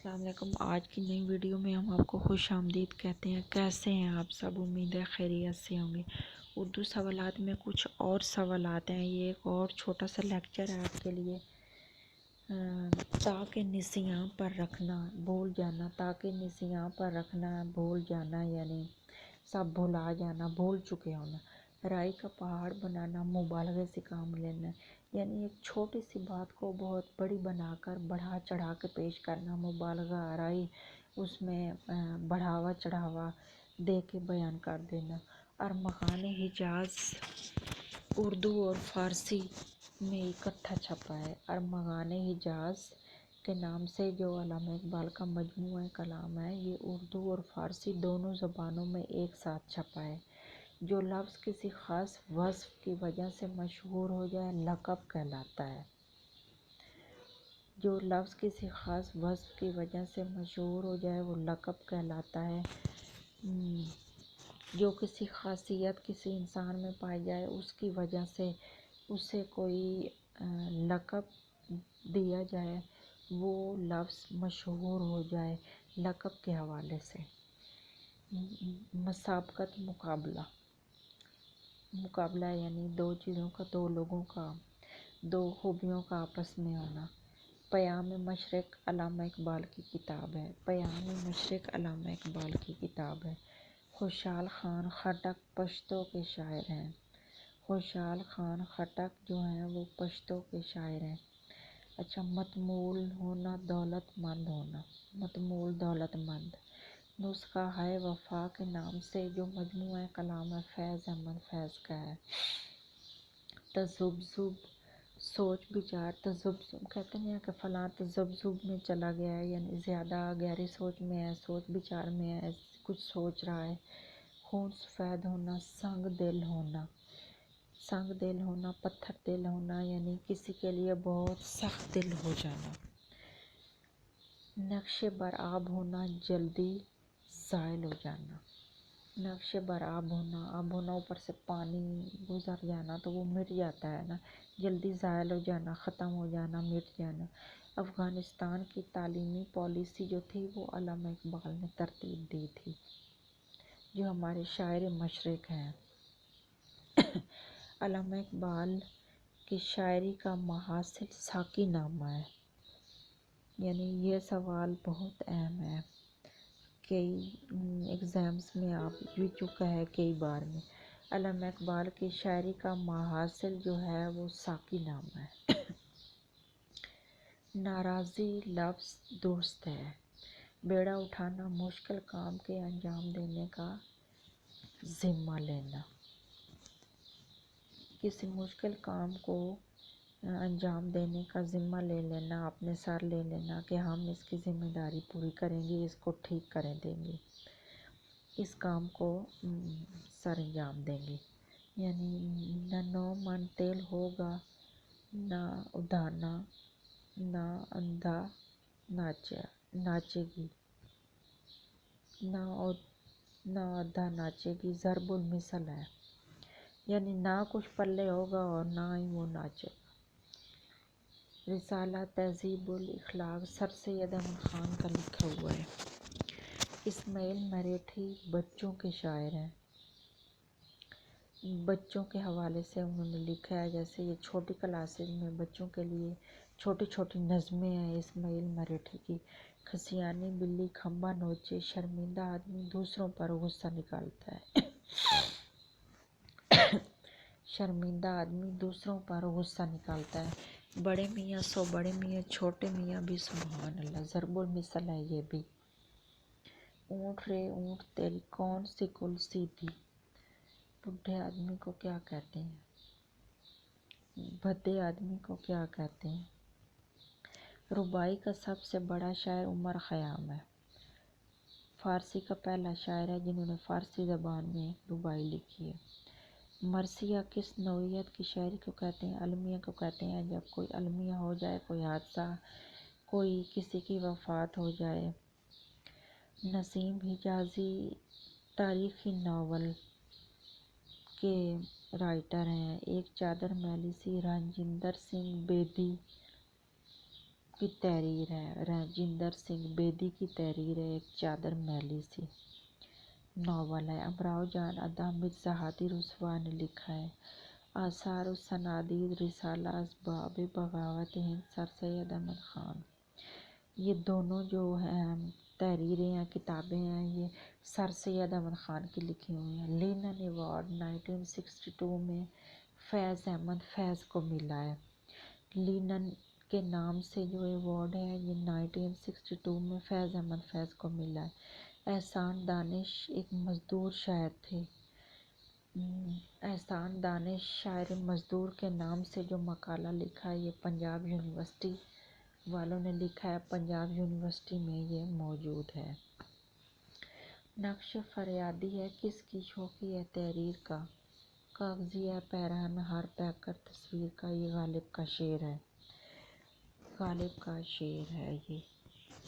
السلام علیکم۔ آج کی نئی ویڈیو میں ہم آپ کو خوش آمدید کہتے ہیں۔ کیسے ہیں آپ سب؟ امید ہے خیریت سے ہوں گے۔ اردو سوالات میں کچھ اور سوالات ہیں، یہ ایک اور چھوٹا سا لیکچر ہے آپ کے لیے۔ تاکہ نسیاں پر رکھنا بھول جانا، تاکہ نسیاں پر رکھنا بھول جانا، یعنی سب بھلا جانا، بھول چکے ہونا۔ رائی کا پہاڑ بنانا، مبالغے سے کام لینا، یعنی ایک چھوٹی سی بات کو بہت بڑی بنا کر بڑھا چڑھا کے پیش کرنا، مبالغہ رائی اس میں بڑھاوا چڑھاوا دے کے بیان کر دینا۔ ارمغان حجاز اردو اور فارسی میں اکٹھا چھپا ہے۔ ارمغان حجاز کے نام سے جو علامہ اقبال کا مجموعہ کلام ہے، یہ اردو اور فارسی دونوں زبانوں میں ایک ساتھ چھپا ہے۔ جو لفظ کسی خاص وصف کی وجہ سے مشہور ہو جائے لقب کہلاتا ہے۔ جو لفظ کسی خاص وصف کی وجہ سے مشہور ہو جائے وہ لقب کہلاتا ہے۔ جو کسی خاصیت کسی انسان میں پائی جائے اس کی وجہ سے اسے کوئی لقب دیا جائے، وہ لفظ مشہور ہو جائے لقب کے حوالے سے۔ مسابقت مقابلہ یعنی دو چیزوں کا، دو لوگوں کا، دو خوبیوں کا آپس میں ہونا۔ پیام مشرق علامہ اقبال کی کتاب ہے۔ پیام مشرق علامہ اقبال کی کتاب ہے۔ خوشحال خان خٹک پشتو کے شاعر ہیں۔ خوشحال خان خٹک جو ہیں وہ پشتو کے شاعر ہیں۔ اچھا، متمول ہونا، دولت مند ہونا، متمول دولت مند۔ نسخہ ہے وفا کے نام سے جو مجموعہ کلام ہے فیض احمد فیض کا ہے۔ تذبذب سوچ بچار، تذبذب کہتے ہیں کہ فلاں تذبذب میں چلا گیا ہے، یعنی زیادہ گہری سوچ میں ہے، سوچ بچار میں ہے، کچھ سوچ رہا ہے۔ خون سفید ہونا، سنگ دل ہونا، سنگ دل ہونا، پتھر دل ہونا، یعنی کسی کے لیے بہت سخت دل ہو جانا۔ نقش بر آب ہونا، جلدی زائل ہو جانا۔ نقش بر آب ہونا، آب ہونا اوپر سے پانی گزر جانا تو وہ مٹ جاتا ہے نا، جلدی زائل ہو جانا، ختم ہو جانا، مٹ جانا۔ افغانستان کی تعلیمی پالیسی جو تھی وہ علامہ اقبال نے ترتیب دی تھی، جو ہمارے شاعر مشرق ہیں۔ علامہ اقبال کی شاعری کا محاصل ساقی نامہ ہے، یعنی یہ سوال بہت اہم ہے، کئی ایگزامس میں آپ بھی چکا ہے کئی بار میں۔ علامہ اقبال کی شاعری کا محاصل جو ہے وہ ساقی نامہ ہے۔ ناراضی لفظ درست ہے۔ بیڑا اٹھانا، مشکل کام کے انجام دینے کا ذمہ لینا، کسی مشکل کام کو انجام دینے کا ذمہ لے لینا، اپنے سر لے لینا کہ ہم اس کی ذمہ داری پوری کریں گے، اس کو ٹھیک کریں دیں گے، اس کام کو سر انجام دیں گے۔ یعنی نہ نو من تیل ہوگا، نہ ادھانا، نہ اندھا ناچے گی، نہ ادھا ناچے گی، ضرب المثل ہے، یعنی نہ کچھ پلے ہوگا اور نہ ہی وہ ناچے گا۔ رسالہ تہذیب الاخلاق سر سید احمد خان کا لکھا ہوا ہے۔ اسماعیل مریٹھی بچوں کے شاعر ہیں، بچوں کے حوالے سے انہوں نے لکھا ہے، جیسے یہ چھوٹی کلاسز میں بچوں کے لیے چھوٹی چھوٹی نظمیں ہیں اسماعیل مریٹھی کی۔ کھسیانی بلی کھمبا نوچے، شرمندہ آدمی دوسروں پر غصہ نکالتا ہے۔ شرمندہ آدمی دوسروں پر غصہ نکالتا ہے۔ بڑے میاں سو بڑے میاں، چھوٹے میاں بھی سبحان اللہ، ضرب المثل ہے یہ بھی۔ اونٹ رے اونٹ تیری کون سی کل سیدھی، بڈھے آدمی کو کیا کہتے ہیں، بھدے آدمی کو کیا کہتے ہیں۔ رباعی کا سب سے بڑا شاعر عمر خیام ہے، فارسی کا پہلا شاعر ہے جنہوں نے فارسی زبان میں رباعی لکھی ہے۔ مرثیہ کس نوعیت کی شاعری کو کہتے ہیں؟ المیہ کو کہتے ہیں، جب کوئی المیہ ہو جائے، کوئی حادثہ، کوئی کسی کی وفات ہو جائے۔ نسیم حجازی تاریخی ناول کے رائٹر ہیں۔ ایک چادر میلی سی، رنجندر سنگھ بیدی کی تحریر ہے، راجندر سنگھ بیدی کی تحریر ہے، ایک چادر میلی سی ناول ہے۔ امراؤ جان ادا مرزا ہادی رسوا نے لکھا ہے۔ آثار الصنادید رسالہ اسباب بغاوت ہند سر سید احمد خان، یہ دونوں جو ہیں تحریریں ہیں، کتابیں ہیں، یہ سر سید احمد خان کی لکھی ہوئی ہیں۔ لینن ایوارڈ 1962 میں فیض احمد فیض کو ملا ہے۔ لینن کے نام سے جو ایوارڈ ہے یہ 1962 میں فیض احمد فیض کو ملا ہے۔ احسان دانش ایک مزدور شاعر تھے۔ احسان دانش شاعر مزدور کے نام سے جو مقالہ لکھا ہے یہ پنجاب یونیورسٹی والوں نے لکھا ہے، پنجاب یونیورسٹی میں یہ موجود ہے۔ نقش فریادی ہے، کس کی شوقی ہے تحریر کا، کاغذی ہے پیرہن ہر پیک کر تصویر کا، یہ غالب کا شعر ہے، غالب کا شعر ہے یہ۔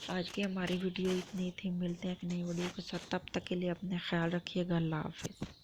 آج کی ہماری ویڈیو اتنی تھی، ملتے ہیں ایک نئی ویڈیو کے ساتھ، تب تک کے لیے اپنا خیال رکھیے گا، اللہ حافظ۔